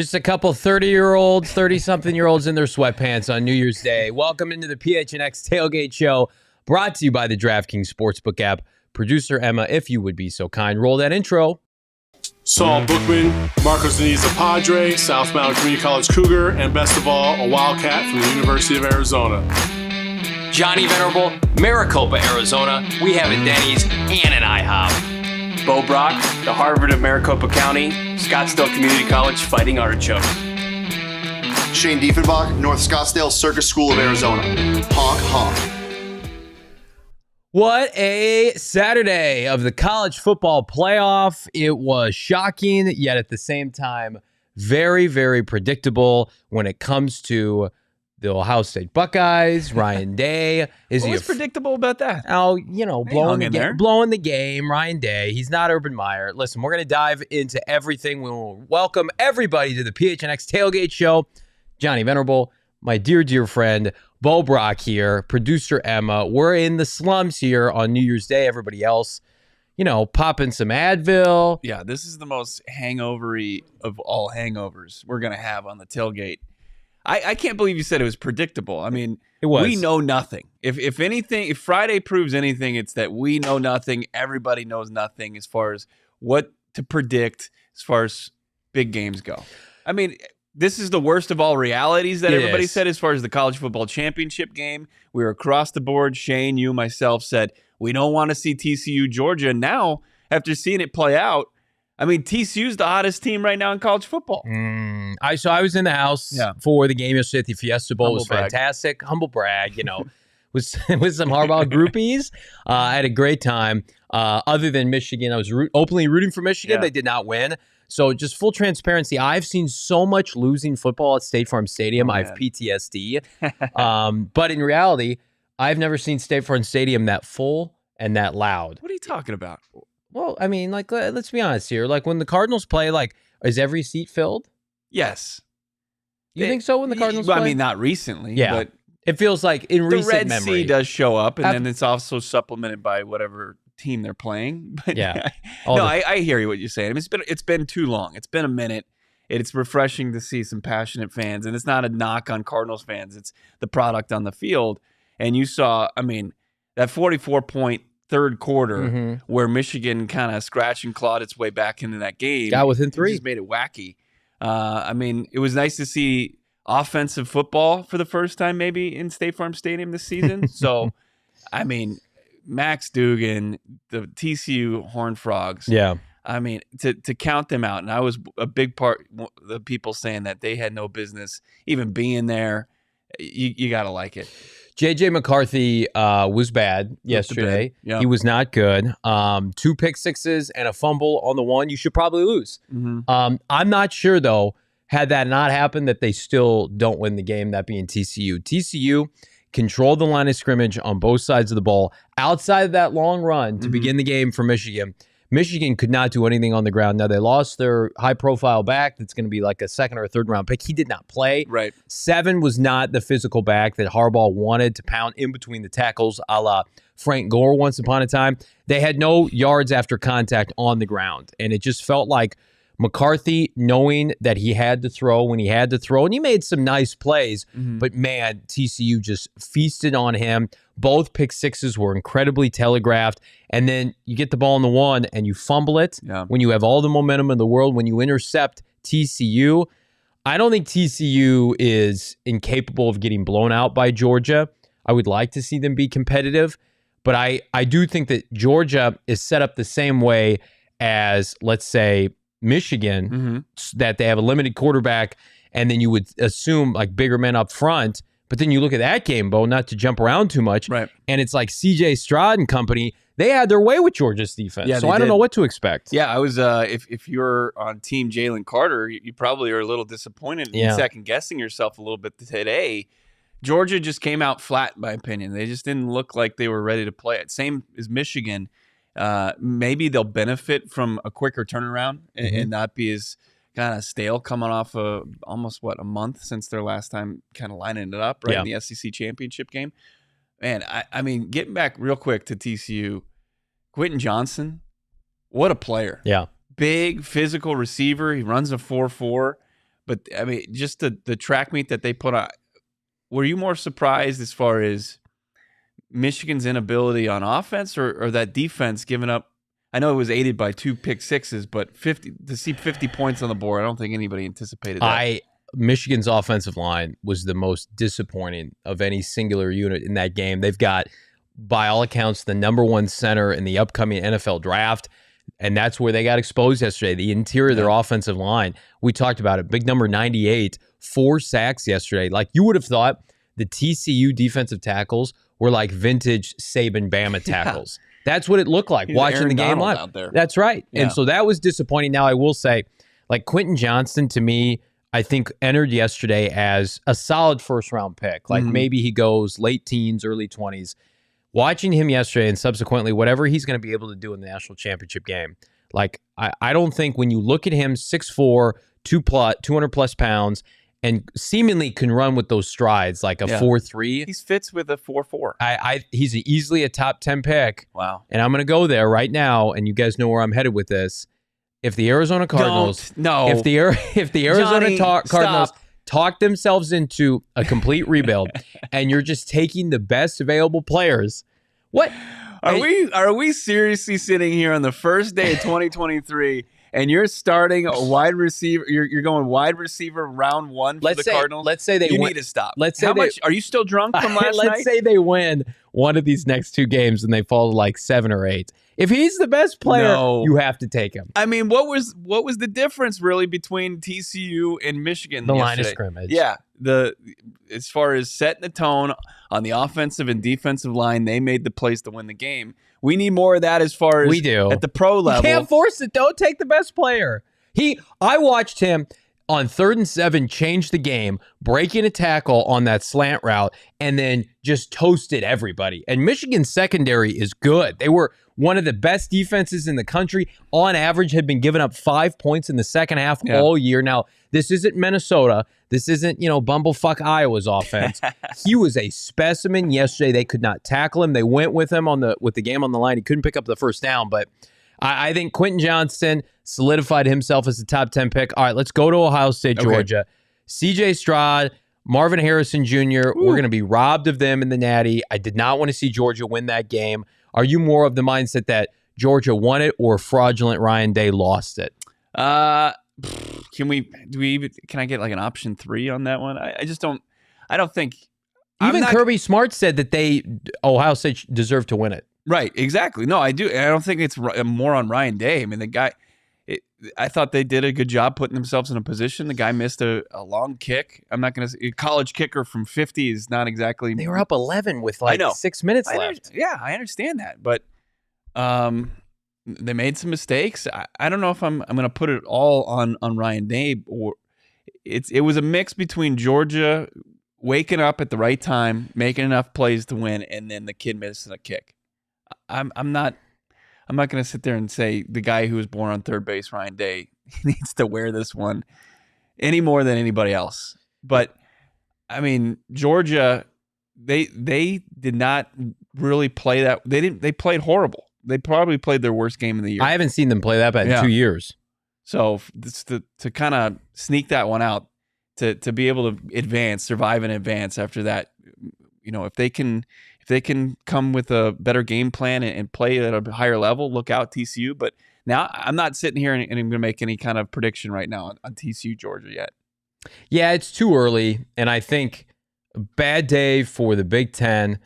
Just a couple 30-year-olds, 30-something-year-olds in their sweatpants on New Year's Day. Welcome into the PHNX Tailgate Show, brought to you by the DraftKings Sportsbook app. Producer Emma, if you would be so kind, roll that intro. Saul Bookman, Marcos Deniza Padre, Southbound Community College Cougar, and best of all, a Wildcat from the University of Arizona. Johnny Venerable, Maricopa, Arizona. We have a Denny's and an IHOP. Bo Brock, the Harvard of Maricopa County, Scottsdale Community College, Fighting Artichoke. Shane Diefenbach, North Scottsdale Circus School of Arizona. Honk, honk. What a Saturday of the college football playoff. It was shocking, yet at the same time, very, very predictable when it comes to the Ohio State Buckeyes. Ryan Day. What was predictable about that? Oh, you know, blowing the game. Ryan Day. He's not Urban Meyer. Listen, we're going to dive into everything. We will welcome everybody to the PHNX Tailgate Show. Johnny Venerable, my dear, dear friend, Bo Brock here, producer Emma. We're in the slums here on New Year's Day. Everybody else, you know, popping some Advil. Yeah, this is the most hangover-y of all hangovers we're going to have on the tailgate. I can't believe you said it was predictable. I mean, it was. We know nothing. If anything, if Friday proves anything, it's that we know nothing. Everybody knows nothing as far as what to predict as far as big games go. I mean, this is the worst of all realities that everybody said as far as the college football championship game. We were across the board. Shane, you, myself said, we don't want to see TCU, Georgia. And now, after seeing it play out, I mean, TCU's the hottest team right now in college football. I was in the house for the game yesterday at the Fiesta Bowl. It was fantastic. Humble brag, you know, with some Harbaugh groupies. I had a great time. Other than Michigan, I was openly rooting for Michigan. Yeah. They did not win. So just full transparency, I've seen so much losing football at State Farm Stadium. I have PTSD. But in reality, I've never seen State Farm Stadium that full and that loud. What are you talking about? Well, I mean, like, let's be honest here. Like, when the Cardinals play, like, is every seat filled? Yes. You think so when the Cardinals play? I mean, not recently. Yeah. But it feels like in recent memory. The Red Sea does show up, and then it's also supplemented by whatever team they're playing. But yeah. I hear you what you're saying. I mean, it's been too long. It's been a minute. It's refreshing to see some passionate fans, and it's not a knock on Cardinals fans. It's the product on the field. And you saw, I mean, that 44-point third quarter where Michigan kind of scratched and clawed its way back into that game. Got within 3. It just made it wacky. I mean, it was nice to see offensive football for the first time maybe in State Farm Stadium this season. So, I mean, Max Dugan, the TCU Horned Frogs. Yeah. I mean, to count them out, and I was a big part of the people saying that they had no business even being there. You got to like it. J.J. McCarthy was bad yesterday. Yeah. He was not good. 2 pick sixes and a fumble on the one. You should probably lose. I'm not sure, though, had that not happened, that they still don't win the game, that being TCU. TCU controlled the line of scrimmage on both sides of the ball. Outside of that long run to begin the game for Michigan, Michigan could not do anything on the ground. Now, they lost their high-profile back that's going to be like a second or a third-round pick. He did not play. Right. 7 was not the physical back that Harbaugh wanted to pound in between the tackles, a la Frank Gore once upon a time. They had no yards after contact on the ground, and it just felt like McCarthy, knowing that he had to throw when he had to throw, and he made some nice plays, but man, TCU just feasted on him. Both pick sixes were incredibly telegraphed, and then you get the ball in the one and you fumble it when you have all the momentum in the world. When you intercept TCU, I don't think TCU is incapable of getting blown out by Georgia. I would like to see them be competitive, but I do think that Georgia is set up the same way as, let's say, Michigan, that they have a limited quarterback, and then you would assume like bigger men up front. But then you look at that game, Bo, not to jump around too much, right? And it's like CJ Stroud and company. They had their way with Georgia's defense, so I don't know what to expect. Yeah, I was. If you're on Team Jalen Carter, you probably are a little disappointed and second guessing yourself a little bit today. Georgia just came out flat, in my opinion. They just didn't look like they were ready to play it. Same as Michigan. Maybe they'll benefit from a quicker turnaround and not be as kind of stale coming off of almost, a month since their last time kind of lining it up, right, in the SEC championship game. Man, I mean, getting back real quick to TCU, Quentin Johnson, what a player. Yeah. Big physical receiver. He runs a 4.4. But I mean, just the track meet that they put on. Were you more surprised as far as Michigan's inability on offense, or that defense giving up? I know it was aided by 2 pick sixes, but 50 points on the board, I don't think anybody anticipated that. Michigan's offensive line was the most disappointing of any singular unit in that game. They've got, by all accounts, the number 1 center in the upcoming NFL draft, and that's where they got exposed yesterday. The interior of their offensive line, we talked about it, big number 98, 4 sacks yesterday. Like, you would have thought the TCU defensive tackles were like vintage Saban Bama tackles. That's what it looked like watching the game live. Out there. That's right. Yeah. And so that was disappointing. Now, I will say, like, Quentin Johnson, to me, I think entered yesterday as a solid first-round pick. Like, maybe he goes late teens, early 20s. Watching him yesterday and subsequently whatever he's going to be able to do in the national championship game, like, I don't think when you look at him, 6'4", 200-plus pounds, and seemingly can run with those strides like a 4.3. He fits with a 4.4. He's easily a top 10 pick. Wow. And I'm going to go there right now, and you guys know where I'm headed with this. If the Arizona Cardinals, if the Arizona Cardinals talk themselves into a complete rebuild, and you're just taking the best available players, what are we seriously sitting here on the first day of 2023? And you're starting a wide receiver. You're going wide receiver round 1 for the Cardinals. Let's say they you win. need to stop. Let's say how much are you still drunk from last night? Let's say they win one of these next 2 games and they fall to like 7 or 8. If he's the best player, you have to take him. I mean, what was the difference really between TCU and Michigan? The line of scrimmage. Yeah, as far as setting the tone on the offensive and defensive line, they made the plays to win the game. We need more of that as far as we do at the pro level. You can't force it. Don't take the best player. I watched him on 3rd and 7 change the game, breaking a tackle on that slant route, and then just toasted everybody. And Michigan's secondary is good. They were one of the best defenses in the country. On average, had been giving up 5 points in the second half all year. Now, this isn't Minnesota. This isn't, bumblefuck Iowa's offense. He was a specimen yesterday. They could not tackle him. They went with him with the game on the line. He couldn't pick up the first down, but I think Quentin Johnson solidified himself as the top 10 pick. All right, let's go to Ohio State, Georgia. CJ Stroud, Marvin Harrison Jr., we're going to be robbed of them in the Natty. I did not want to see Georgia win that game. Are you more of the mindset that Georgia won it or fraudulent Ryan Day lost it? Can I get like an option 3 on that one? I don't think. Even Kirby Smart said that Ohio State deserved to win it. Right, exactly. No, I do. I don't think it's more on Ryan Day. I mean, the guy, I thought they did a good job putting themselves in a position. The guy missed a long kick. I'm not going to say college kicker from 50 is not exactly. They were up 11 with like 6 minutes left. I understand that. But they made some mistakes. I don't know if I'm going to put it all on Ryan Day. Or it was a mix between Georgia waking up at the right time, making enough plays to win, and then the kid missing a kick. I'm not going to sit there and say the guy who was born on third base, Ryan Day, needs to wear this one any more than anybody else. But I mean, Georgia, they did not really play that. They played horrible. They probably played their worst game of the year. I haven't seen them play that bad in 2 years. So to kind of sneak that one out, to be able to survive and advance after that, if they can come with a better game plan and play at a higher level, look out TCU. But now I'm not sitting here and I'm going to make any kind of prediction right now on TCU Georgia yet. Yeah, it's too early, and I think a bad day for the Big Ten.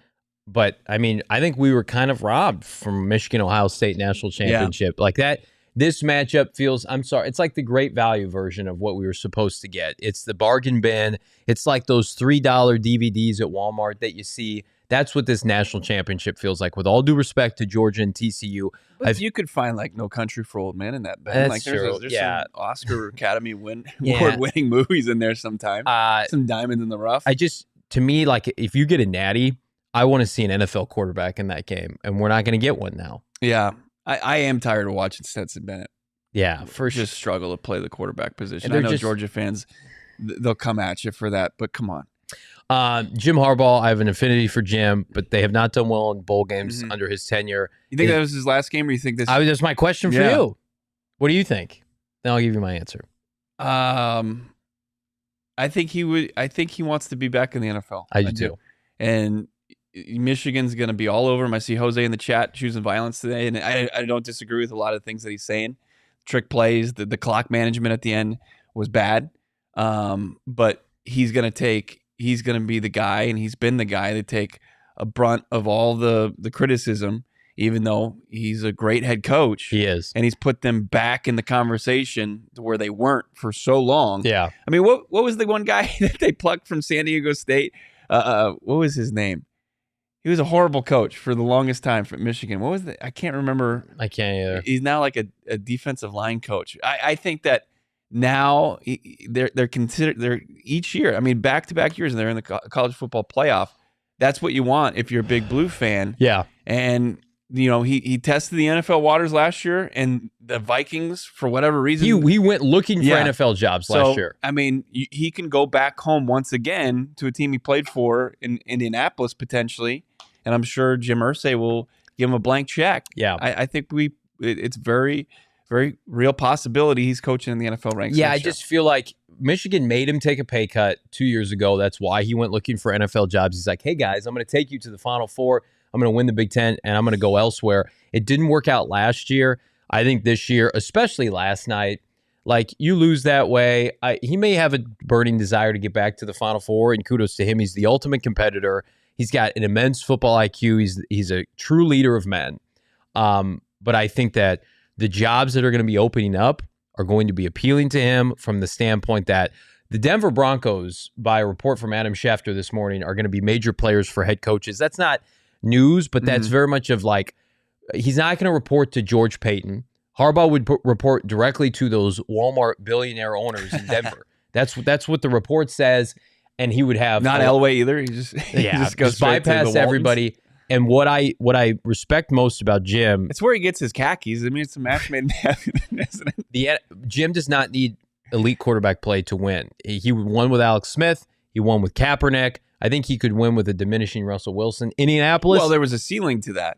But I mean, I think we were kind of robbed from Michigan Ohio State national championship like that. This matchup feels, I'm sorry, it's like the great value version of what we were supposed to get. It's the bargain bin. It's like those $3 DVDs at Walmart that you see. That's what this national championship feels like, with all due respect to Georgia and TCU. But you could find like No Country for Old Men in that bin. That's true. There's some Oscar Academy award-winning movies in there sometimes. Some diamonds in the rough. To me, like, if you get a natty, I want to see an NFL quarterback in that game, and we're not going to get one now. Yeah. I am tired of watching Stetson Bennett. Yeah, for sure. Just struggle to play the quarterback position. I know Georgia fans, they'll come at you for that, but come on. Jim Harbaugh, I have an affinity for Jim, but they have not done well in bowl games under his tenure. You think that was his last game, or you think this? That's my question for you. What do you think? Then I'll give you my answer. I think he would. I think he wants to be back in the NFL. I do too. And Michigan's going to be all over him. I see Jose in the chat choosing violence today, and I don't disagree with a lot of things that he's saying. Trick plays, the clock management at the end was bad. But he's going to be the guy, and he's been the guy to take a brunt of all the criticism, even though he's a great head coach. He is. And he's put them back in the conversation to where they weren't for so long. Yeah. I mean, what was the one guy that they plucked from San Diego State? What was his name? He was a horrible coach for the longest time for Michigan. What was I can't remember. I can't either. He's now like a defensive line coach. I think that now they're considered. They're each year. I mean, back-to-back years, and they're in the college football playoff. That's what you want if you're a Big Blue fan. Yeah. And he tested the NFL waters last year, and the Vikings, for whatever reason, he went looking for NFL jobs last year. I mean, he can go back home once again to a team he played for in Indianapolis potentially. And I'm sure Jim Irsay will give him a blank check. Yeah. I think it's very, very real possibility he's coaching in the NFL ranks. Yeah, I just feel like Michigan made him take a pay cut 2 years ago. That's why he went looking for NFL jobs. He's like, hey, guys, I'm going to take you to the Final Four. I'm going to win the Big Ten, and I'm going to go elsewhere. It didn't work out last year. I think this year, especially last night, like you lose that way. He may have a burning desire to get back to the Final Four, and kudos to him. He's the ultimate competitor. He's got an immense football IQ. He's a true leader of men. But I think that the jobs that are going to be opening up are going to be appealing to him from the standpoint that the Denver Broncos, by a report from Adam Schefter this morning, are going to be major players for head coaches. That's not news, but that's very much of like, he's not going to report to George Payton. Harbaugh would report directly to those Walmart billionaire owners in Denver. That's what the report says. And he would have not Elway either. He just goes bypass everybody. And what I respect most about Jim, it's where he gets his khakis. I mean, it's a match made in heaven, isn't it? Jim does not need elite quarterback play to win. He won with Alex Smith. He won with Kaepernick. I think he could win with a diminishing Russell Wilson. Indianapolis. Well, there was a ceiling to that.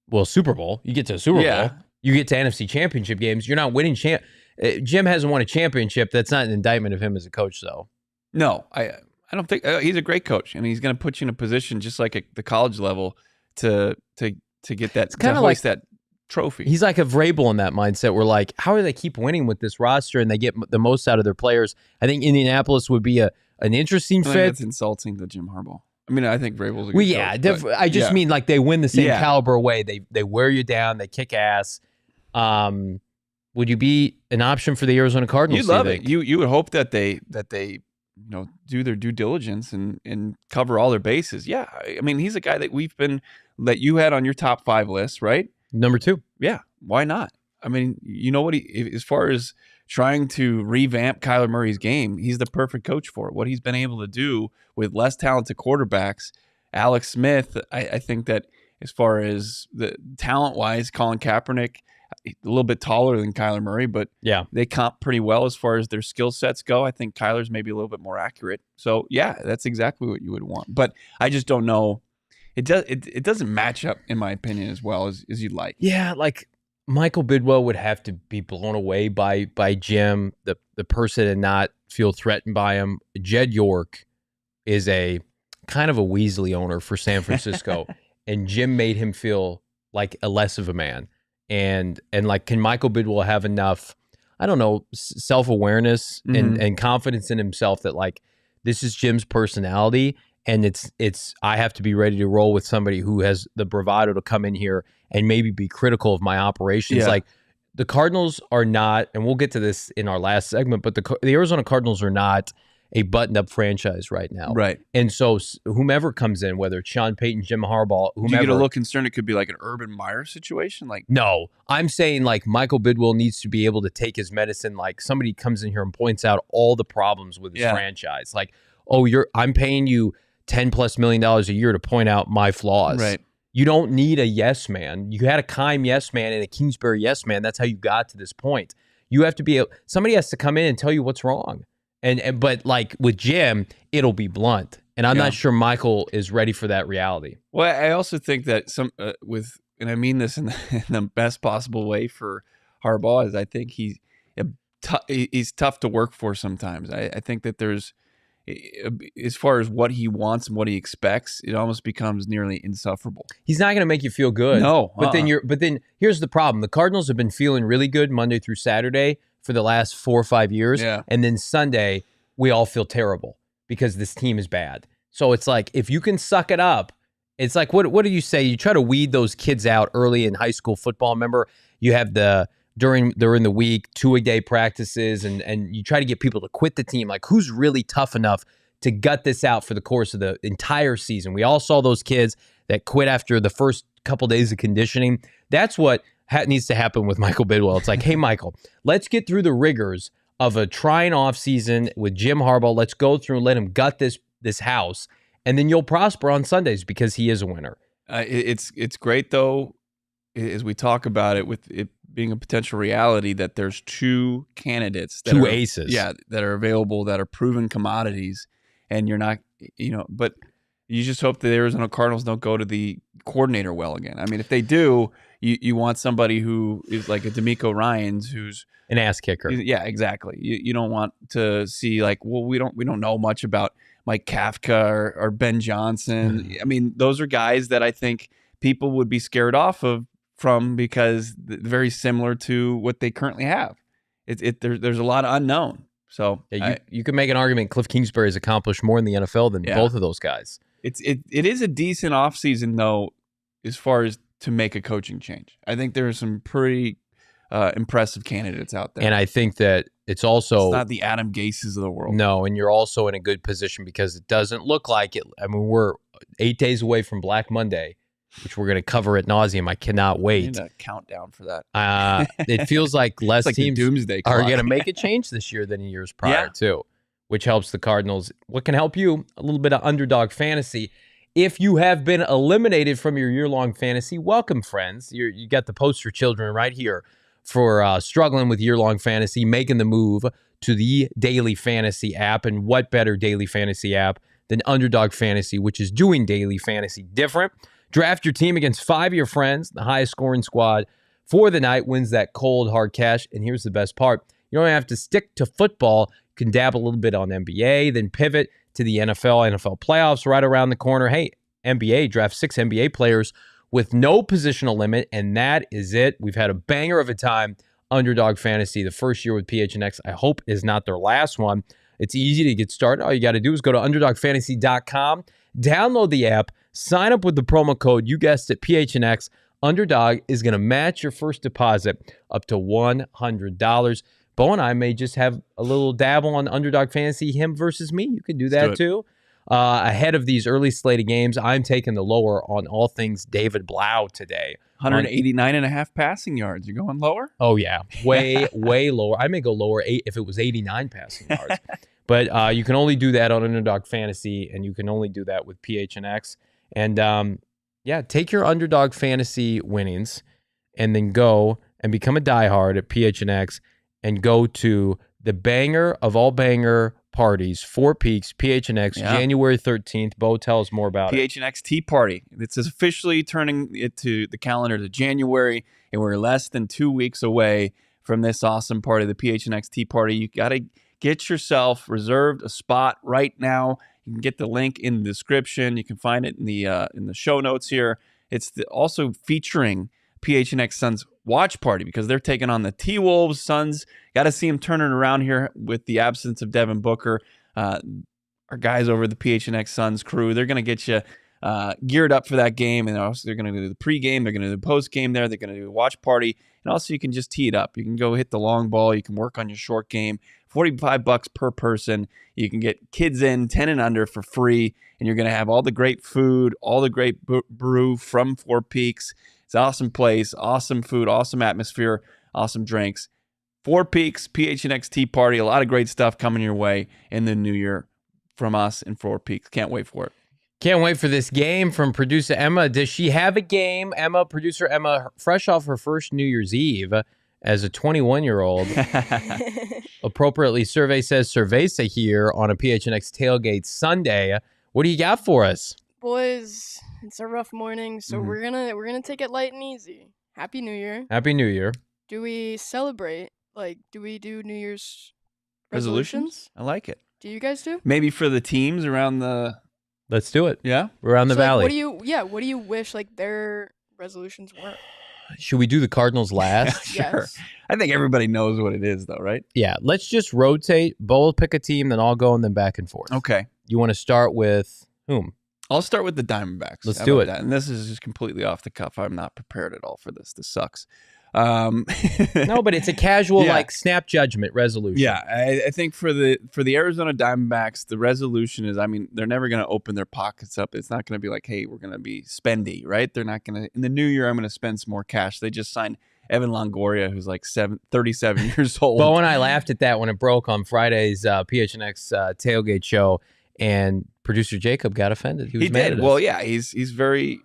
Well, Super Bowl. You get to a Super Bowl. You get to NFC championship games. You're not winning. Jim hasn't won a championship. That's not an indictment of him as a coach, though. No, I don't think he's a great coach, and he's going to put you in a position just like at the college level to get that, to hoist like that trophy. He's like a Vrabel in that mindset. Where like, how do they keep winning with this roster and they get the most out of their players? I think Indianapolis would be an interesting fit. That's insulting to Jim Harbaugh. I mean, I think Vrabel's a good coach. I just mean like they win the same caliber way. They wear you down. They kick ass. Would you be an option for the Arizona Cardinals? You'd love it. You would hope that they do their due diligence and cover all their bases. Yeah, I mean, he's a guy that you had on your top 5 list, right? Number 2. Yeah, why not? I mean, you know what? As far as trying to revamp Kyler Murray's game, he's the perfect coach for it. What he's been able to do with less talented quarterbacks, Alex Smith, I think that as far as the talent-wise, Colin Kaepernick, a little bit taller than Kyler Murray, but they comp pretty well as far as their skill sets go. I think Kyler's maybe a little bit more accurate. So, yeah, that's exactly what you would want. But I just don't know. It doesn't match up, in my opinion, as well as you'd like. Yeah, like Michael Bidwell would have to be blown away by Jim, the person, and not feel threatened by him. Jed York is a kind of a Weasley owner for San Francisco, and Jim made him feel like a less of a man. And like, can Michael Bidwell have enough, I don't know, self-awareness and confidence in himself that like, this is Jim's personality, and it's I have to be ready to roll with somebody who has the bravado to come in here and maybe be critical of my operations. Yeah. Like the Cardinals are not, and we'll get to this in our last segment, but the Arizona Cardinals are not a buttoned-up franchise right now. Right. And so whomever comes in, whether it's Sean Payton, Jim Harbaugh, whomever. Do you get a little concerned it could be like an Urban Meyer situation? Like, no, I'm saying like Michael Bidwell needs to be able to take his medicine. Like somebody comes in here and points out all the problems with his franchise. Like, oh, I'm paying you $10+ million a year to point out my flaws. Right. You don't need a yes man. You had a Keim yes man and a Kingsbury yes man. That's how you got to this point. You have to be somebody has to come in and tell you what's wrong. But like with Jim, it'll be blunt. And I'm not sure Michael is ready for that reality. Well, I also think that and I mean this in the best possible way for Harbaugh, is I think he's tough to work for sometimes. I think that there's as far as what he wants and what he expects, it almost becomes nearly insufferable. He's not going to make you feel good. No. But then here's the problem. The Cardinals have been feeling really good Monday through Saturday for the last 4 or 5 years. Yeah. And then Sunday, we all feel terrible because this team is bad. So it's like, if you can suck it up, it's like, what do you say? You try to weed those kids out early in high school football. Remember, you have during the week, 2-a-day practices, and you try to get people to quit the team. Like, who's really tough enough to gut this out for the course of the entire season? We all saw those kids that quit after the first couple days of conditioning. That's what needs to happen with Michael Bidwell. It's like, hey, Michael, let's get through the rigors of a trying off season with Jim Harbaugh. Let's go through and let him gut this house, and then you'll prosper on Sundays because he is a winner. It's great, though, as we talk about it, with it being a potential reality, that there's 2 candidates, two aces, that are available, that are proven commodities, and you're not, but you just hope that the Arizona Cardinals don't go to the coordinator well again. I mean, if they do, you want somebody who is like a D'Amico Ryans, who's an ass kicker. Yeah, exactly. You don't want to see like, well, we don't know much about Mike Kafka or Ben Johnson. I mean, those are guys that I think people would be scared off from because they're very similar to what they currently have. There's a lot of unknown. So you could make an argument Cliff Kingsbury has accomplished more in the NFL than both of those guys. It is a decent offseason, though, as far as to make a coaching change. I think there are some pretty impressive candidates out there. And I think that it's not the Adam Gases of the world. No, and you're also in a good position because it doesn't look like it. I mean, we're 8 days away from Black Monday, which we're going to cover at nauseum. I cannot wait. I need a countdown for that. It feels like less like teams doomsday are going to make a change this year than in years prior, too, which helps the Cardinals. What can help you? A little bit of Underdog Fantasy. If you have been eliminated from your year-long fantasy, welcome, friends. You got the poster children right here for struggling with year-long fantasy, making the move to the Daily Fantasy app. And what better Daily Fantasy app than Underdog Fantasy, which is doing Daily Fantasy different. Draft your team against 5 of your friends. The highest scoring squad for the night wins that cold, hard cash. And here's the best part. You don't have to stick to football. You can dabble a little bit on NBA, then pivot to the NFL playoffs right around the corner. Hey, NBA, draft 6 NBA players with no positional limit, and that is it. We've had a banger of a time. Underdog Fantasy, the first year with PHNX, I hope is not their last one. It's easy to get started. All you got to do is go to UnderdogFantasy.com, download the app, sign up with the promo code, you guessed it, PHNX. Underdog is going to match your first deposit up to $100. Bo and I may just have a little dabble on Underdog Fantasy, him versus me. You can do that too. Ahead of these early slate of games, I'm taking the lower on all things David Blau today. 189.5 passing yards. You're going lower? Oh, yeah. Way lower. I may go lower if it was 89 passing yards. But you can only do that on Underdog Fantasy, and you can only do that with PHNX. And, take your Underdog Fantasy winnings and then go and become a diehard at PHNX and go to the banger of all banger parties, 4 Peaks, PHNX, January 13th. Bo, tell us more about it. PHNX Tea Party. It's officially turning it to the calendar to January, and we're less than 2 weeks away from this awesome party, the PHNX Tea Party. You got to get yourself reserved a spot right now. You can get the link in the description. You can find it in the show notes here. It's also featuring PHNX Suns watch party because they're taking on the T-Wolves. Suns, got to see them turning around here with the absence of Devin Booker. Our guys over the PHNX Suns crew, they're going to get you geared up for that game, and also they're going to do the pregame, they're going to do the postgame there, they're going to do a watch party, and also you can just tee it up. You can go hit the long ball, you can work on your short game. $45 per person. You can get kids in 10 and under for free, and you're going to have all the great food, all the great brew from 4 Peaks. It's an awesome place, awesome food, awesome atmosphere, awesome drinks. 4 Peaks, PHNX Tea Party, a lot of great stuff coming your way in the new year from us and 4 Peaks. Can't wait for it. Can't wait for this game from producer Emma. Does she have a game? Producer Emma, fresh off her first New Year's Eve as a 21-year-old. Appropriately, survey says cerveza here on a PHNX Tailgate Sunday. What do you got for us? Boys, it's a rough morning, so we're gonna take it light and easy. Happy New Year. Happy New Year. Do we celebrate? Like, do we do New Year's resolutions? I like it. Do you guys do? Maybe for the teams around the. Let's do it. Yeah, around the So, like, valley. what do you wish like their resolutions were? Should we do the Cardinals last? Sure. Yes. I think everybody knows what it is, though, right? Yeah. Let's just rotate. Bo will pick a team, then I'll go, and then back and forth. Okay. You want to start with whom? I'll start with the Diamondbacks. Let's How do about it. that? And this is just completely off the cuff. I'm not prepared at all for this. This sucks. No, but it's a casual, Yeah. like, snap judgment resolution. Yeah, I think for the Arizona Diamondbacks, the resolution is, I mean, they're never going to open their pockets up. It's not going to be like, hey, we're going to be spendy, right? They're not going to, in the new year, I'm going to spend some more cash. They just signed Evan Longoria, who's like 37 years old. Bo and I laughed at that when it broke on Friday's PHNX Tailgate show, and producer Jacob got offended. He was mad at us. Well, yeah, he's very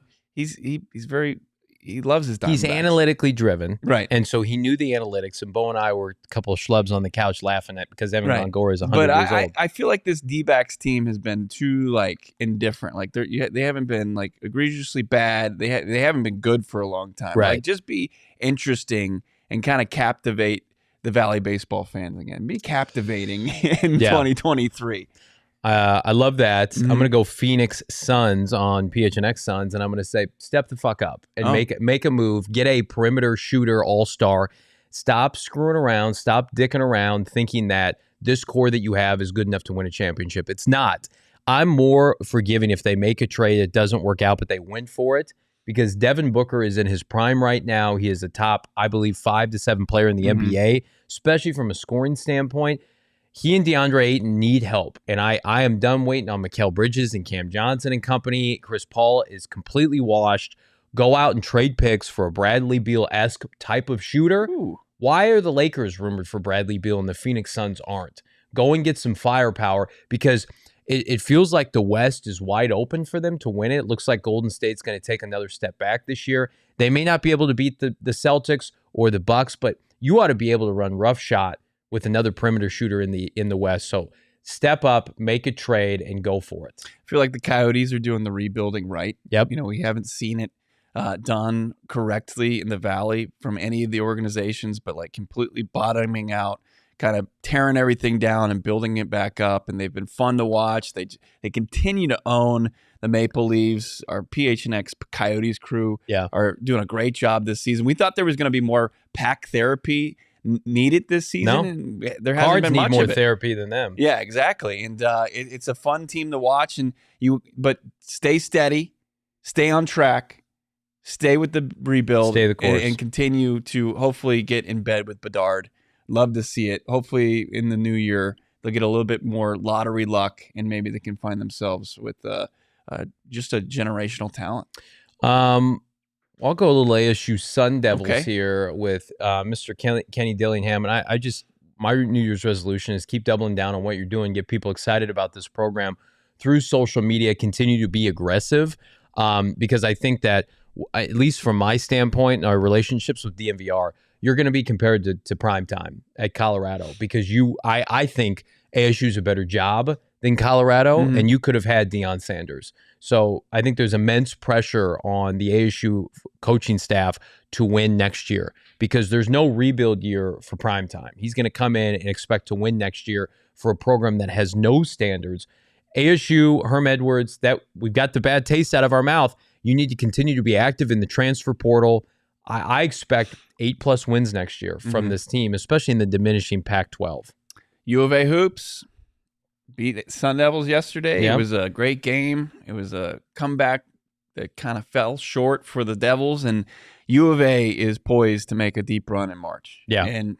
he loves his Diamondbacks. He's analytically driven. Right. And so he knew the analytics, and Bo and I were a couple of schlubs on the couch laughing at because Evan Right. Longoria is 100 But years old. I feel like this D-backs team has been too like indifferent. Like they haven't been like egregiously bad. They haven't been good for a long time. Right. Like just be interesting and kind of captivate the Valley baseball fans again. Be captivating in 2023. I love that. Mhm. I'm going to go Phoenix Suns on PHNX Suns, and I'm going to say step the fuck up and make a move. Get a perimeter shooter all-star. Stop screwing around. Stop dicking around thinking that this core that you have is good enough to win a championship. It's not. I'm more forgiving if they make a trade that doesn't work out, but they went for it, because Devin Booker is in his prime right now. He is a top, I believe, 5 to 7 player in the NBA, especially from a scoring standpoint. He and DeAndre Ayton need help, and I am done waiting on Mikal Bridges and Cam Johnson and company. Chris Paul is completely washed. Go out and trade picks for a Bradley Beal-esque type of shooter. Ooh. Why are the Lakers rumored for Bradley Beal and the Phoenix Suns aren't? Go and get some firepower, because it feels like the West is wide open for them to win it. It looks like Golden State's going to take another step back this year. They may not be able to beat the Celtics or the Bucks, but you ought to be able to run roughshod with another perimeter shooter in the West. So step up, make a trade, and go for it. I feel like the Coyotes are doing the rebuilding right. Yep. You know, we haven't seen it done correctly in the Valley from any of the organizations, but like completely bottoming out, kind of tearing everything down and building it back up. And they've been fun to watch. They continue to own the Maple Leafs. Our PHNX Coyotes crew are doing a great job this season. We thought there was going to be more pack therapy needed this season. No. And there hasn't Cards been need much more of it. therapy than them. Yeah, exactly. And it's a fun team to watch. And but stay steady, stay on track, stay with the rebuild, Stay the course. and continue to hopefully get in bed with Bedard. Love to see it. Hopefully in the new year they'll get a little bit more lottery luck, and maybe they can find themselves with just a generational talent. I'll go a little ASU Sun Devils Okay. here with Mr. Kenny Dillingham. And I just, my New Year's resolution is keep doubling down on what you're doing, get people excited about this program through social media, continue to be aggressive, because I think that, at least from my standpoint, our relationships with DMVR, you're going to be compared to prime time at Colorado, because I think ASU's a better job than Colorado, and you could have had Deion Sanders. So I think there's immense pressure on the ASU coaching staff to win next year, because there's no rebuild year for primetime. He's going to come in and expect to win next year for a program that has no standards. ASU, Herm Edwards, that we've got the bad taste out of our mouth. You need to continue to be active in the transfer portal. I expect 8+ wins next year from this team, especially in the diminishing Pac-12. U of A hoops beat the Sun Devils yesterday. Yep. It was a great game. It was a comeback that kind of fell short for the Devils, and U of A is poised to make a deep run in March. Yeah. And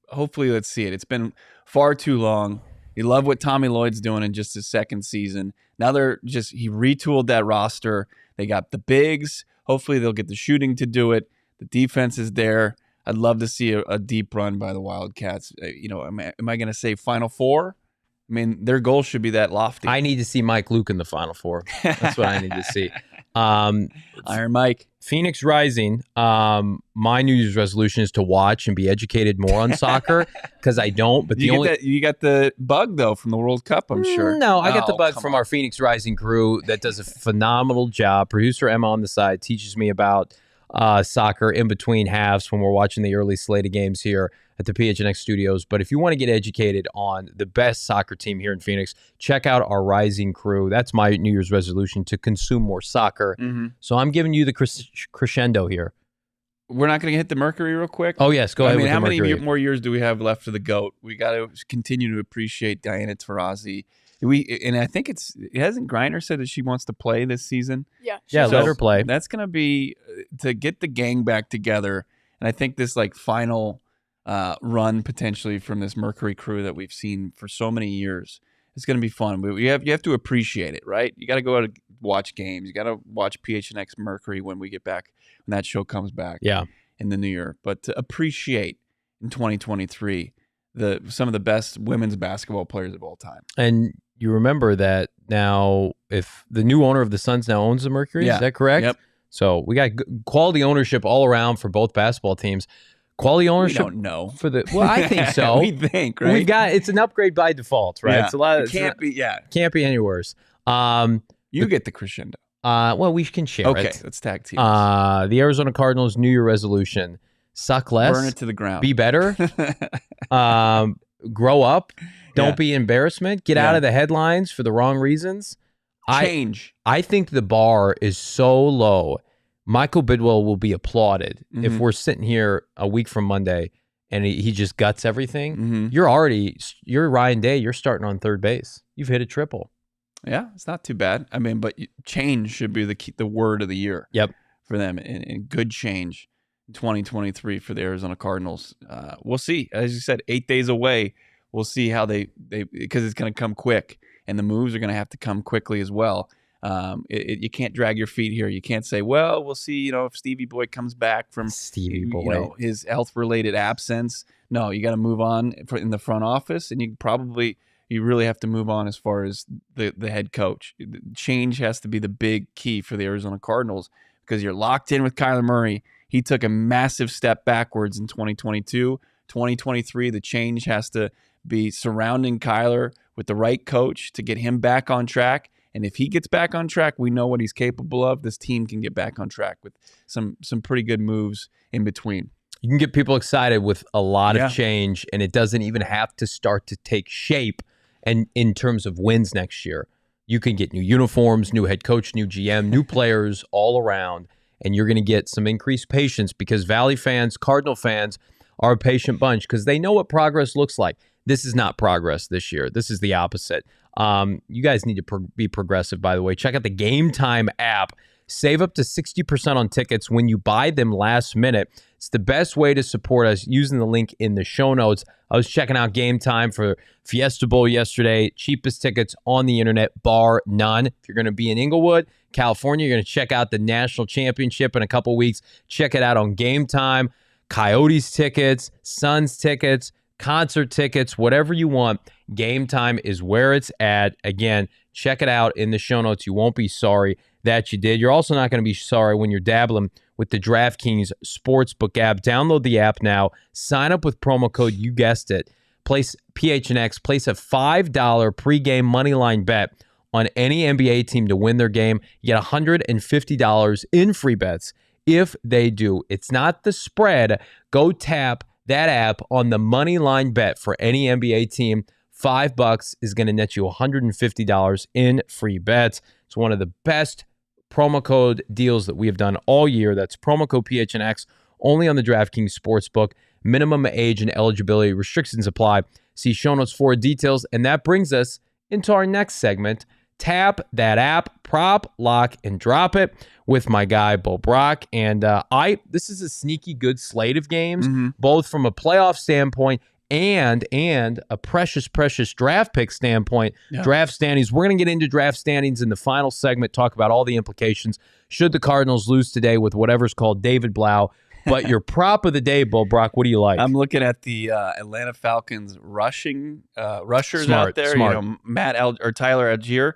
hopefully let's see it. It's been far too long. You love what Tommy Lloyd's doing in just his second season. Now he retooled that roster. They got the bigs. Hopefully they'll get the shooting to do it. The defense is there. I'd love to see a deep run by the Wildcats. Am I going to say Final Four? I mean, their goal should be that lofty. I need to see Mike Luke in the Final Four. That's what I need to see. Iron Mike. Phoenix Rising, my New Year's resolution is to watch and be educated more on soccer, because I don't. But you got the bug, though, from the World Cup, I'm sure. No, I got the Oh, bug come from on. our Phoenix Rising crew that does a phenomenal job. Producer Emma on the side teaches me about soccer in between halves when we're watching the early slate of games here at the PHNX studios. But if you want to get educated on the best soccer team here in Phoenix, check out our Rising Crew. That's my New Year's resolution, to consume more soccer. So I'm giving you the crescendo here. We're not going to hit the Mercury real quick? Oh, yes. Go ahead with the how Mercury. many more years do we have left for the GOAT? We got to continue to appreciate Diana Taurasi. And I think hasn't Griner said that she wants to play this season? Yeah. Yeah, let her play. That's going to be to get the gang back together. And I think this final run potentially from this Mercury crew that we've seen for so many years, it's going to be fun. But you have to appreciate it, right? You got to go out and watch games. You got to watch PHNX Mercury when we get back, when that show comes back in the new year. But to appreciate in 2023 some of the best women's basketball players of all time. And you remember that now, if the new owner of the Suns now owns the Mercury, is that correct? Yep. So we got quality ownership all around for both basketball teams. Quality ownership. We don't know. I think so. We think, right? It's an upgrade by default, right? Yeah. It's a lot. It can't be any worse. You get the crescendo. Well, we can share it. Okay, let's tag team. The Arizona Cardinals New Year resolution: suck less, burn it to the ground, be better, grow up, don't be embarrassment, get out of the headlines for the wrong reasons. Change. I think the bar is so low. Michael Bidwell will be applauded if we're sitting here a week from Monday and he just guts everything. You're Ryan Day. You're starting on third base. You've hit a triple. Yeah, it's not too bad. I mean, but change should be the word of the year. Yep. For them, and good change in 2023 for the Arizona Cardinals. We'll see. As you said, 8 days away. We'll see how they because it's going to come quick, and the moves are going to have to come quickly as well. You can't drag your feet here. You can't say, well, we'll see, if Stevie Boy comes back from his health-related absence. No, you got to move on in the front office, and you really have to move on as far as the head coach. Change has to be the big key for the Arizona Cardinals because you're locked in with Kyler Murray. He took a massive step backwards in 2022. 2023, the change has to be surrounding Kyler with the right coach to get him back on track. And if he gets back on track, we know what he's capable of. This team can get back on track with some pretty good moves in between. You can get people excited with a lot of change, and it doesn't even have to start to take shape. And in terms of wins next year, you can get new uniforms, new head coach, new GM, new players all around, and you're going to get some increased patience because Valley fans, Cardinal fans are a patient bunch because they know what progress looks like. This is not progress this year. This is the opposite. You guys need to be progressive, by the way. Check out the Game Time app. Save up to 60% on tickets when you buy them last minute. It's the best way to support us using the link in the show notes. I was checking out Game Time for Fiesta Bowl yesterday. Cheapest tickets on the internet, bar none. If you're going to be in Inglewood, California, you're going to check out the national championship in a couple weeks. Check it out on Game Time. Coyotes tickets, Suns tickets, concert tickets, whatever you want. Game Time is where it's at. Again, check it out in the show notes. You won't be sorry that you did. You're also not going to be sorry when you're dabbling with the DraftKings Sportsbook app. Download the app now. Sign up with promo code, you guessed it, place PHNX, place a $5 pregame moneyline bet on any NBA team to win their game. You get $150 in free bets if they do. It's not the spread. Go tap that app on the money line bet for any NBA team. $5 is going to net you $150 in free bets. It's one of the best promo code deals that we have done all year. That's promo code PHNX only on the DraftKings Sportsbook. Minimum age and eligibility restrictions apply. See show notes for details. And that brings us into our next segment. Tap that app, prop, lock, and drop it with my guy, Bo Brock. And this is a sneaky good slate of games, both from a playoff standpoint and a precious draft pick standpoint. Draft standings. We're going to get into draft standings in the final segment, talk about all the implications should the Cardinals lose today with whatever's called David Blau. But your prop of the day, Bo Brock, what do you like? I'm looking at the Atlanta Falcons rushers Smart, out there. smart. Tyler Algier,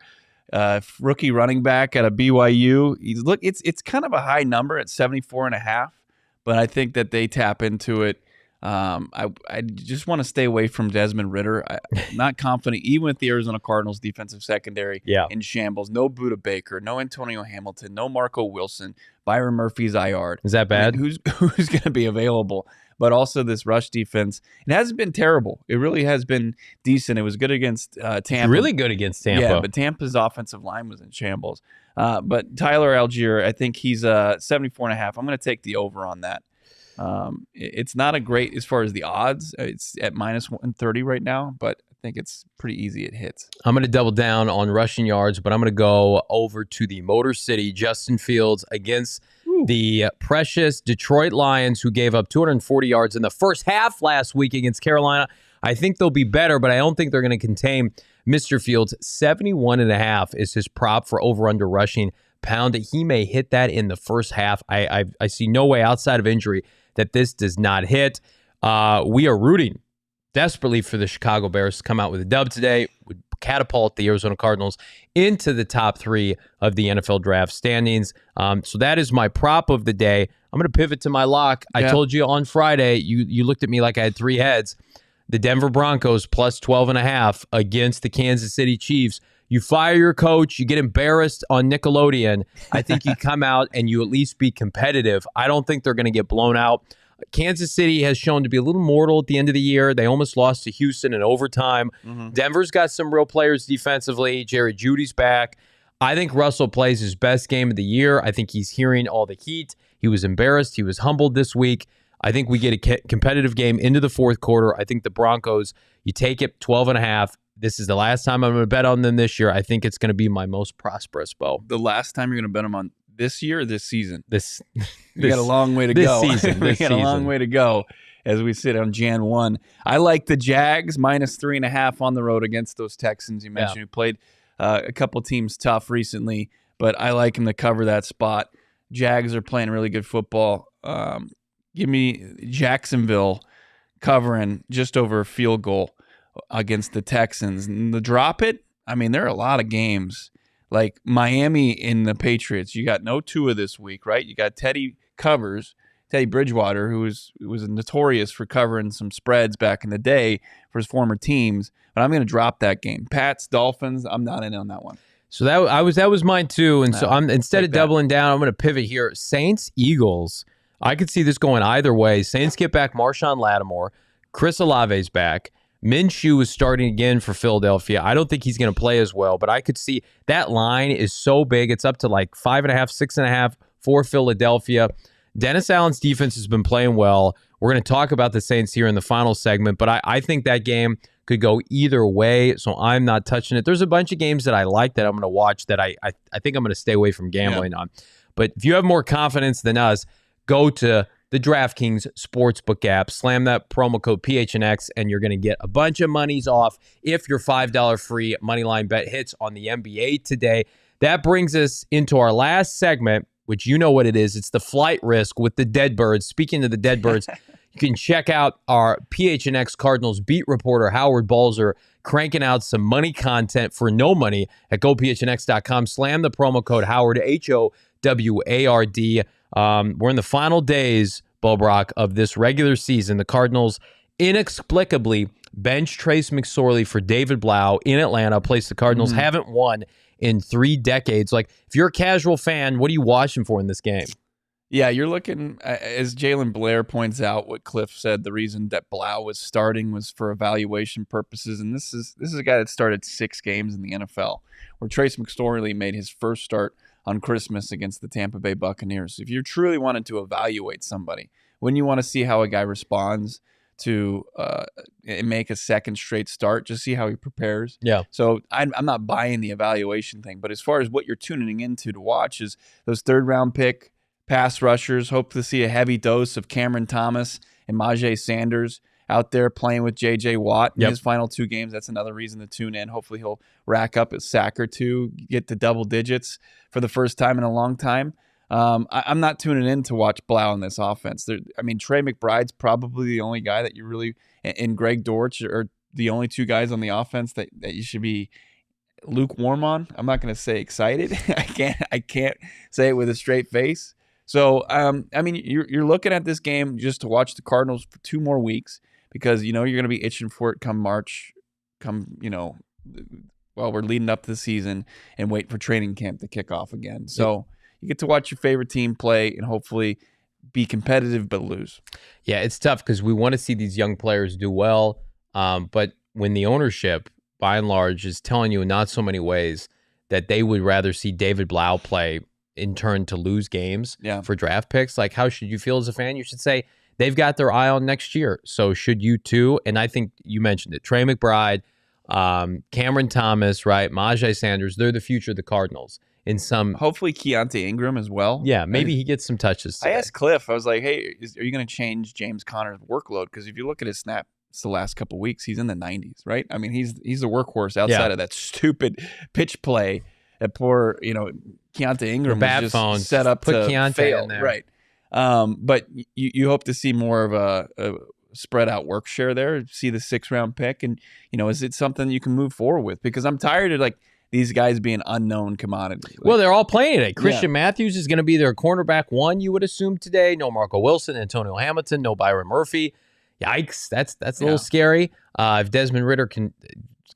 rookie running back at a BYU. It's kind of a high number at 74.5, but I think that they tap into it. I just want to stay away from Desmond Ridder. I'm not confident, even with the Arizona Cardinals defensive secondary in shambles. No Budda Baker, no Antonio Hamilton, no Marco Wilson. Byron Murphy's IR. Is that bad? I mean, who's going to be available? But also this rush defense. It hasn't been terrible. It really has been decent. It was good against Tampa. Really good against Tampa. Yeah, but Tampa's offensive line was in shambles. But Tyler Algier, I think he's 74.5. I'm going to take the over on that. It's not a great as far as the odds. It's at minus 130 right now, but I think it's pretty easy. It hits. I'm going to double down on rushing yards, but I'm going to go over to the Motor City Justin Fields against the precious Detroit Lions, who gave up 240 yards in the first half last week against Carolina. I think they'll be better, but I don't think they're going to contain Mr. Fields. 71.5 is his prop for over-under rushing pound. That he may hit that in the first half. I see no way outside of injury that this does not hit. We are rooting desperately for the Chicago Bears to come out with a dub today, would catapult the Arizona Cardinals into the top 3 of the NFL draft standings. So that is my prop of the day. I'm going to pivot to my lock. I told you on Friday, you looked at me like I had 3 heads. The Denver Broncos plus 12.5 against the Kansas City Chiefs. You fire your coach, you get embarrassed on Nickelodeon. I think you come out and you at least be competitive. I don't think they're going to get blown out. Kansas City has shown to be a little mortal at the end of the year. They almost lost to Houston in overtime. Denver's got some real players defensively. Jerry Jeudy's back. I think Russell plays his best game of the year. I think he's hearing all the heat. He was embarrassed. He was humbled this week. I think we get a competitive game into the fourth quarter. I think the Broncos, you take it 12.5. This is the last time I'm going to bet on them this year. I think it's going to be my most prosperous, Bo. The last time you're going to bet them on this year or this season? We got a long way to this go. Season, we got a long way to go as we sit on Jan 1. I like the Jags minus 3.5 on the road against those Texans you mentioned, who played a couple teams tough recently, but I like them to cover that spot. Jags are playing really good football. Give me Jacksonville covering just over a field goal against the Texans. And the drop it, I mean, there are a lot of games. Like Miami and the Patriots, you got no Tua this week, right? You got Teddy Bridgewater, who was notorious for covering some spreads back in the day for his former teams. But I'm going to drop that game. Pats, Dolphins, I'm not in on that one. So that was mine too. And so I'm instead of doubling down, I'm going to pivot here. Saints, Eagles. I could see this going either way. Saints get back Marshawn Lattimore. Chris Olave's back. Minshew is starting again for Philadelphia. I don't think he's going to play as well, but I could see that line is so big. It's up to like 5.5, 6.5 for Philadelphia. Dennis Allen's defense has been playing well. We're going to talk about the Saints here in the final segment, but I think that game could go either way, so I'm not touching it. There's a bunch of games that I like that I'm going to watch that I think I'm going to stay away from gambling on. But if you have more confidence than us, go to the DraftKings Sportsbook app, slam that promo code PHNX, and you're going to get a bunch of monies off if your $5 free moneyline bet hits on the NBA today. That brings us into our last segment, which you know what it is. It's the flight risk with the Deadbirds. Speaking of the Deadbirds, you can check out our PHNX Cardinals beat reporter, Howard Balzer, cranking out some money content for no money at gophnx.com. Slam the promo code Howard, HOWARD. We're in the final days, Bo Brock, of this regular season. The Cardinals inexplicably bench Trace McSorley for David Blau in Atlanta, a place the Cardinals haven't won in 3 decades. Like, if you're a casual fan, what are you watching for in this game? Yeah, you're looking, as Jalen Blair points out, what Cliff said, the reason that Blau was starting was for evaluation purposes. And this is a guy that started 6 games in the NFL, where Trace McSorley made his first start on Christmas against the Tampa Bay Buccaneers. If you truly wanted to evaluate somebody, wouldn't you want to see how a guy responds to make a second straight start, just see how he prepares? Yeah. So I'm not buying the evaluation thing, but as far as what you're tuning into to watch is those 3rd-round pick pass rushers. Hope to see a heavy dose of Cameron Thomas and Najee Sanders out there playing with J.J. Watt in his final 2 games. That's another reason to tune in. Hopefully he'll rack up a sack or 2, get to double digits for the first time in a long time. I'm not tuning in to watch Blau in this offense. Trey McBride's probably the only guy that you really, and Greg Dortch are the only 2 guys on the offense that you should be lukewarm on. I'm not going to say excited. I can't say it with a straight face. So, I mean, you're looking at this game just to watch the Cardinals for 2 more weeks because, you're going to be itching for it come March, while we're leading up to the season and wait for training camp to kick off again. So you get to watch your favorite team play and hopefully be competitive but lose. Yeah, it's tough because we want to see these young players do well. But when the ownership, by and large, is telling you in not so many ways that they would rather see David Blau play in turn to lose games for draft picks, like how should you feel as a fan? You should say they've got their eye on next year. So should you too? And I think you mentioned it. Trey McBride, Cameron Thomas, right? Majay Sanders, they're the future of the Cardinals. Hopefully Keontae Ingram as well. Yeah, maybe he gets some touches today. I asked Cliff, I was like, hey, are you going to change James Conner's workload? Because if you look at his snaps the last couple of weeks, he's in the 90s, right? I mean, he's the workhorse outside of that stupid pitch play that poor, Keontae Ingram was just phone. Set up Put to Keontae fail. in there. Right. But you hope to see more of a spread out work share there, see the 6th-round pick. And, is it something you can move forward with? Because I'm tired of these guys being unknown commodities. Well, they're all playing today. Christian Matthews is going to be their cornerback 1, you would assume today. No Marco Wilson, Antonio Hamilton, no Byron Murphy. Yikes, that's a little scary. If Desmond Ridder can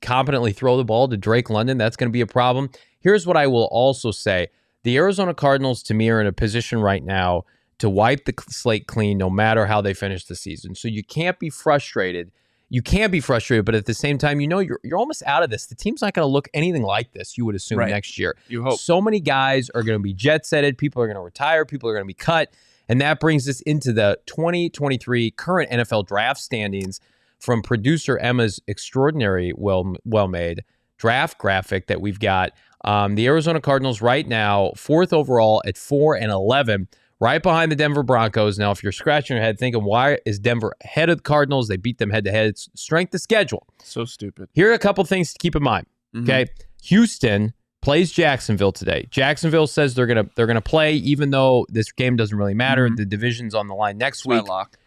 competently throw the ball to Drake London, that's going to be a problem. Here's what I will also say. The Arizona Cardinals, to me, are in a position right now to wipe the slate clean no matter how they finish the season. So you can't be frustrated. You can be frustrated, but at the same time, you're almost out of this. The team's not going to look anything like this, you would assume, next year. You hope. So many guys are going to be jet-setted. People are going to retire. People are going to be cut. And that brings us into the 2023 current NFL draft standings from producer Emma's extraordinary, well-made draft graphic that we've got. The Arizona Cardinals right now, 4th overall at 4-11, right behind the Denver Broncos. Now, if you're scratching your head thinking, why is Denver ahead of the Cardinals? They beat them head-to-head. It's strength of schedule. So stupid. Here are a couple things to keep in mind. Okay, Houston plays Jacksonville today. Jacksonville says they're gonna play, even though this game doesn't really matter. The division's on the line next week. Lock.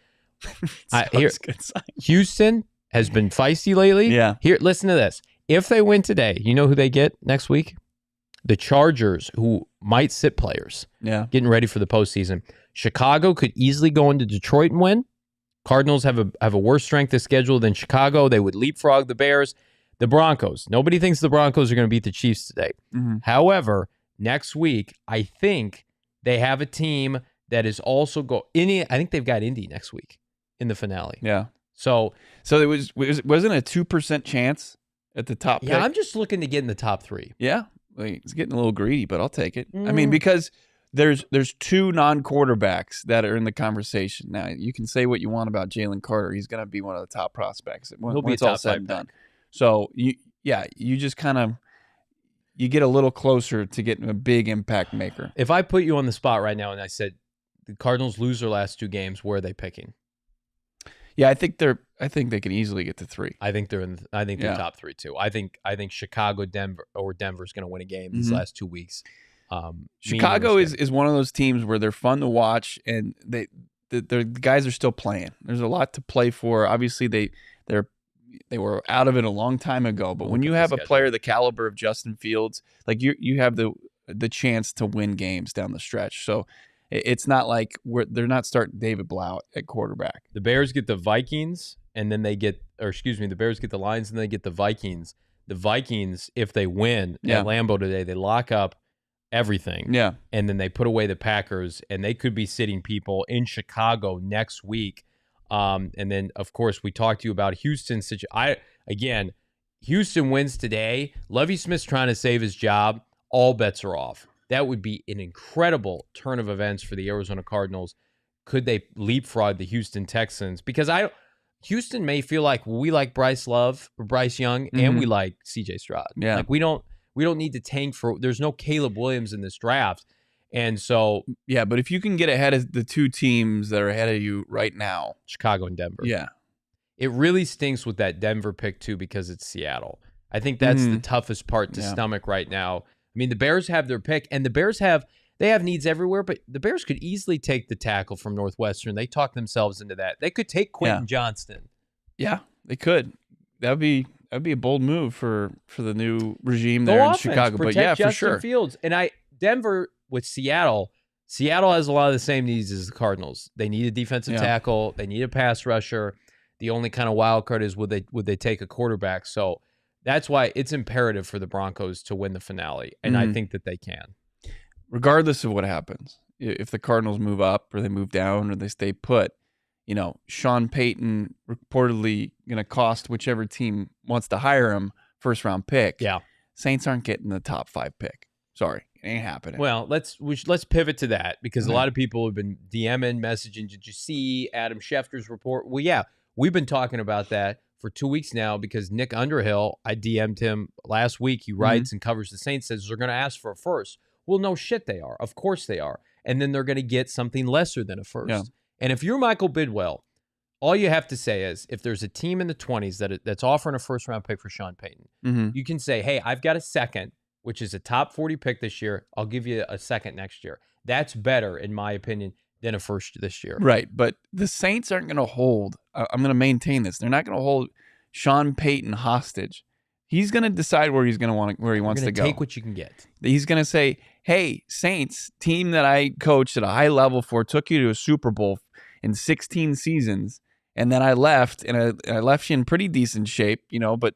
Good sign. Houston has been feisty lately. Yeah. Here, listen to this. If they win today, you know who they get next week? The Chargers, who might sit players. Yeah. Getting ready for the postseason. Chicago could easily go into Detroit and win. Cardinals have a worse strength of schedule than Chicago. They would leapfrog the Bears. The Broncos. Nobody thinks the Broncos are going to beat the Chiefs today. However, next week, I think they have a team that is also I think they've got Indy next week in the finale. Yeah. So it wasn't a 2% chance at the top. Yeah, pick? I'm just looking to get in the top 3. Yeah. It's getting a little greedy, but I'll take it. I mean, because there's 2 non-quarterbacks that are in the conversation. Now, you can say what you want about Jalen Carter. He's going to be one of the top prospects. He'll be all said and done. So, you just kind of you get a little closer to getting a big impact maker. If I put you on the spot right now and I said the Cardinals lose their last 2 games, where are they picking? Yeah, I think they can easily get to 3. I think they're top 3 too. I think Chicago, Denver's going to win a game these last 2 weeks. Chicago is one of those teams where they're fun to watch, and the guys are still playing. There's a lot to play for. Obviously, they were out of it a long time ago. But when you have a player the caliber of Justin Fields, like you have the chance to win games down the stretch. So it's not like they're not starting David Blau at quarterback. The Bears get the Vikings, and then the Bears get the Lions, and they get the Vikings. The Vikings, if they win at Lambeau today, they lock up everything. Yeah. And then they put away the Packers, and they could be sitting people in Chicago next week. And then, of course, we talked to you about Houston. Houston wins today. Lovie Smith's trying to save his job. All bets are off. That would be an incredible turn of events for the Arizona Cardinals. Could they leapfrog the Houston Texans? Because Houston may feel like we like Bryce Young, and we like CJ Stroud. Yeah. Like we don't need to tank there's no Caleb Williams in this draft. And so, yeah, but if you can get ahead of the 2 teams that are ahead of you right now, Chicago and Denver. Yeah. It really stinks with that Denver pick too, because it's Seattle. I think that's the toughest part to stomach right now. I mean, the Bears have their pick, and the Bears have needs everywhere, but the Bears could easily take the tackle from Northwestern. They talk themselves into that. They could take Quentin Johnson. Yeah, they could. That'd be a bold move for the new regime Go there offense, in Chicago. But protect yeah, Justin for sure. Fields. And Denver with Seattle Seattle has a lot of the same needs as the Cardinals. They need a defensive tackle. They need a pass rusher. The only kind of wild card is would they take a quarterback? So that's why it's imperative for the Broncos to win the finale, and I think that they can. Regardless of what happens, if the Cardinals move up or they move down or they stay put, Sean Payton reportedly going to cost whichever team wants to hire him first-round pick. Yeah. Saints aren't getting the top 5 pick. Sorry, it ain't happening. Well, let's pivot to that because a lot of people have been DMing, messaging. Did you see Adam Schefter's report? Well, yeah, we've been talking about that for 2 weeks now because Nick Underhill, I DM'd him last week. He writes and covers the Saints, says they're going to ask for a first. Well, no shit they are. Of course they are. And then they're going to get something lesser than a first. Yeah. And if you're Michael Bidwell, all you have to say is if there's a team in the 20s that's offering a first-round pick for Sean Payton, you can say, hey, I've got a second, which is a top 40 pick this year. I'll give you a second next year. That's better, in my opinion, than a first this year. Right, but the Saints aren't going to hold. I'm going to maintain this. They're not going to hold Sean Payton hostage. He's going to decide where he wants to go. Take what you can get. He's going to say, hey, Saints, team that I coached at a high level for, took you to a Super Bowl in 16 seasons, and then I left, and I left you in pretty decent shape, but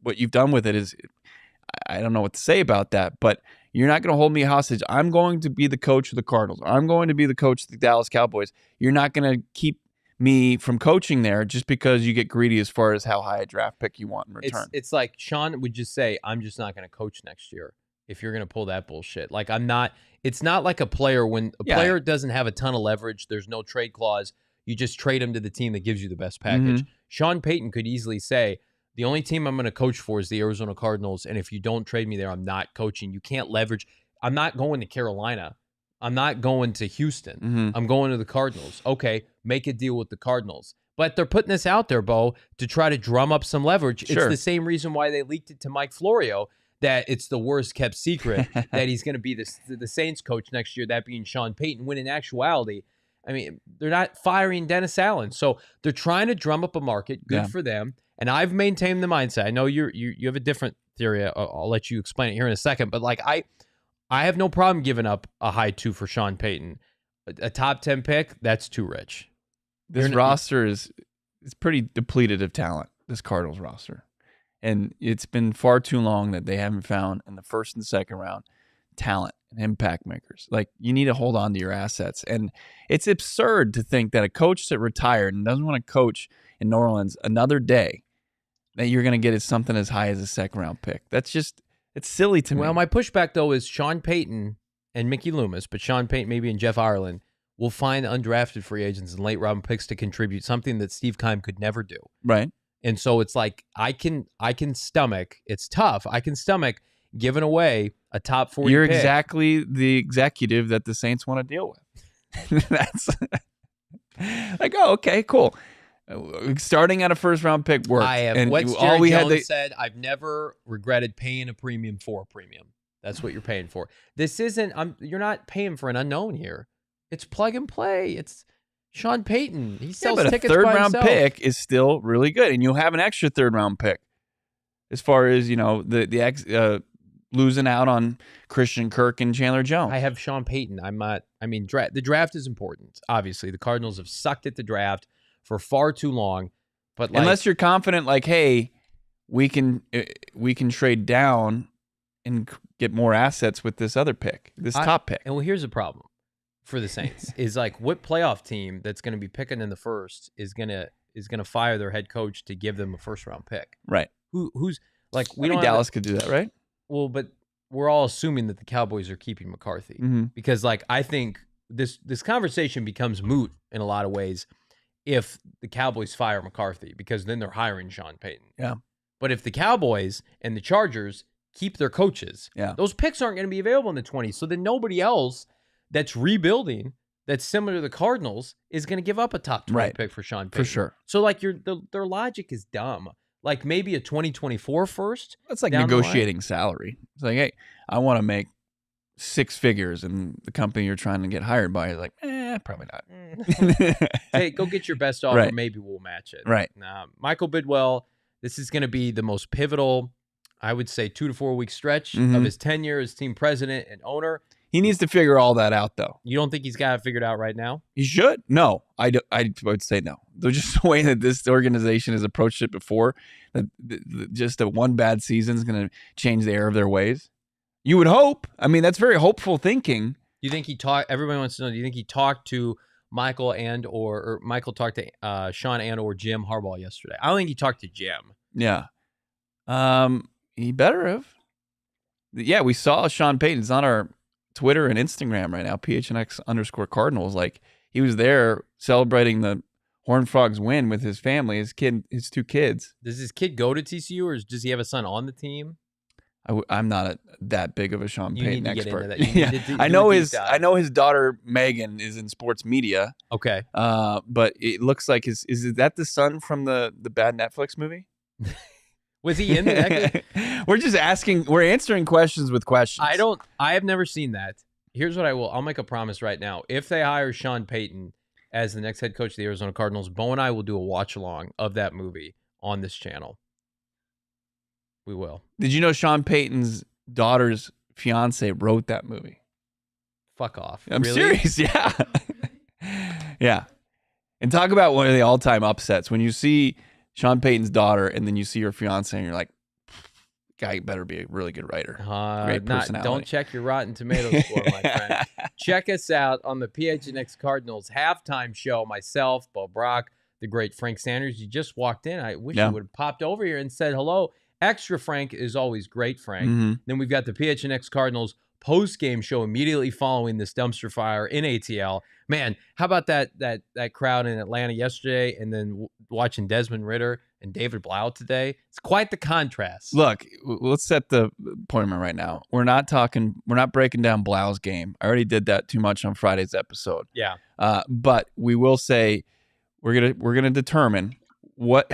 what you've done with it is, I don't know what to say about that, but you're not going to hold me hostage. I'm going to be the coach of the Cardinals. I'm going to be the coach of the Dallas Cowboys. You're not going to keep me from coaching there just because you get greedy as far as how high a draft pick you want in return. It's like Sean would just say, I'm just not going to coach next year if you're going to pull that bullshit. Like it's not like a player when a player doesn't have a ton of leverage, there's no trade clause. You just trade him to the team that gives you the best package. Sean Payton could easily say, the only team I'm going to coach for is the Arizona Cardinals, and if you don't trade me there, I'm not coaching. You can't leverage. I'm not going to Carolina. I'm not going to Houston. I'm going to the Cardinals. Okay, make a deal with the Cardinals. But they're putting this out there, Bo, to try to drum up some leverage. Sure. It's the same reason why they leaked it to Mike Florio, that it's the worst kept secret that he's going to be the Saints coach next year, that being Sean Payton, when in actuality, I mean, they're not firing Dennis Allen. So they're trying to drum up a market. Good for them. And I've maintained the mindset. I know you have a different theory. I'll let you explain it here in a second. But like I have no problem giving up a high 2 for Sean Payton. A top 10 pick, that's too rich. This roster is pretty depleted of talent, this Cardinals roster. And it's been far too long that they haven't found in the first and second round talent and impact makers. Like, you need to hold on to your assets. And it's absurd to think that a coach that retired and doesn't want to coach in New Orleans another day, that you're going to get something as high as a second round pick. It's silly to me. Well, my pushback, though, is Sean Payton and Mickey Loomis, but Sean Payton maybe and Jeff Ireland will find undrafted free agents and late round picks to contribute, something that Steve Keim could never do. Right. And so it's like I can stomach. It's tough. I can stomach giving away a top 40 You're pick. Exactly the executive that the Saints want to deal with. That's like, oh, okay, cool. Starting at a first round pick worked. I have. And What Jerry Jones said, I've never regretted paying a premium for a premium. That's what you're paying for. This isn't. You're not paying for an unknown here. It's plug and play. It's Sean Payton. He sells tickets by himself. A third round pick is still really good, and you'll have an extra third round pick. As far as the losing out on Christian Kirk and Chandler Jones. I have Sean Payton. I'm not. I mean, the draft is important. Obviously, the Cardinals have sucked at the draft for far too long. But unless you're confident, like, hey, we can trade down and get more assets with this other pick, this top pick. And well, here's the problem for the Saints is like, what playoff team that's going to be picking in the first is gonna fire their head coach to give them a first round pick? Right. Who's like Dallas could do that, right? Well, but we're all assuming that the Cowboys are keeping McCarthy because, like, I think this conversation becomes moot in a lot of ways if the Cowboys fire McCarthy, because then they're hiring Sean Payton. Yeah. But if the Cowboys and the Chargers keep their coaches, those picks aren't going to be available in the 20s. So then nobody else that's rebuilding that's similar to the Cardinals is going to give up a top 20 pick for Sean Payton. For sure. So like their logic is dumb. Like maybe a 2024 first. That's like negotiating salary. It's like, hey, I want to make 6 figures, and the company you're trying to get hired by is like, probably not. Hey, go get your best offer. Right. Maybe we'll match it. Right. Michael Bidwell, this is going to be the most pivotal, I would say, 2 to 4 week stretch of his tenure as team president and owner. He needs to figure all that out, though. You don't think he's got it figured out right now? He should. No, I would say no. There's just the way that this organization has approached it before. Just a one bad season is going to change the air of their ways. You would hope. I mean, that's very hopeful thinking. You think he talked? Everybody wants to know. Do you think he talked to Michael or Michael talked to Sean and or Jim Harbaugh yesterday? I don't think he talked to Jim. Yeah. He better have. Yeah, we saw Sean Payton. It's on our Twitter and Instagram right now, PHNX_Cardinals. Like, he was there celebrating the Horned Frogs win with his family, his 2 kids. Does his kid go to TCU, or does he have a son on the team? I'm not that big of a Sean Payton expert. Yeah. I know his daughter Megan is in sports media. Okay. But it looks like is that the son from the bad Netflix movie? Was he in the We're just asking. We're answering questions with questions. I have never seen that. Here's what I'll make a promise right now. If they hire Sean Payton as the next head coach of the Arizona Cardinals, Bo and I will do a watch along of that movie on this channel. We will. Did you know Sean Payton's daughter's fiance wrote that movie? Fuck off. I'm really? serious. Yeah. Yeah. And talk about one of the all-time upsets when you see Sean Payton's daughter, and then you see her fiance, and you're like, guy better be a really good writer. Great personality. Don't check your Rotten Tomatoes score, my friend. Check us out on the PHNX Cardinals halftime show. Myself, Bo Brock, the great Frank Sanders. You just walked in. I wish you would have popped over here and said hello. Extra Frank is always great, Frank. Mm-hmm. Then we've got the PHNX Cardinals post-game show immediately following this dumpster fire in ATL. Man, how about that crowd in Atlanta yesterday, and then watching Desmond Ridder and David Blau today? It's quite the contrast. Look, let's set the appointment right now. We're not breaking down Blau's game. I already did that too much on Friday's episode. Yeah. But we will say we're gonna determine what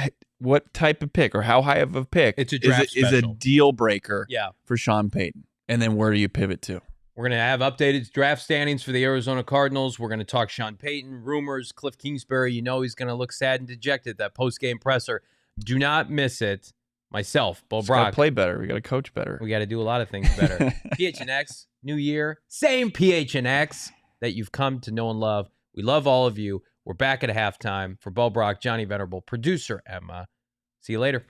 type of pick or how high of a pick it's a draft is a deal breaker yeah. for Sean Payton. And then where do you pivot to? We're going to have updated draft standings for the Arizona Cardinals. We're going to talk Sean Payton, rumors, Cliff Kingsbury. You know he's going to look sad and dejected, that post-game presser. Do not miss it. Myself, Bo Brock. We got to play better. We got to coach better. We got to do a lot of things better. PHNX, new year, same PHNX that you've come to know and love. We love all of you. We're back at halftime. For Bo Brock, Johnny Venerable, producer Emma. See you later.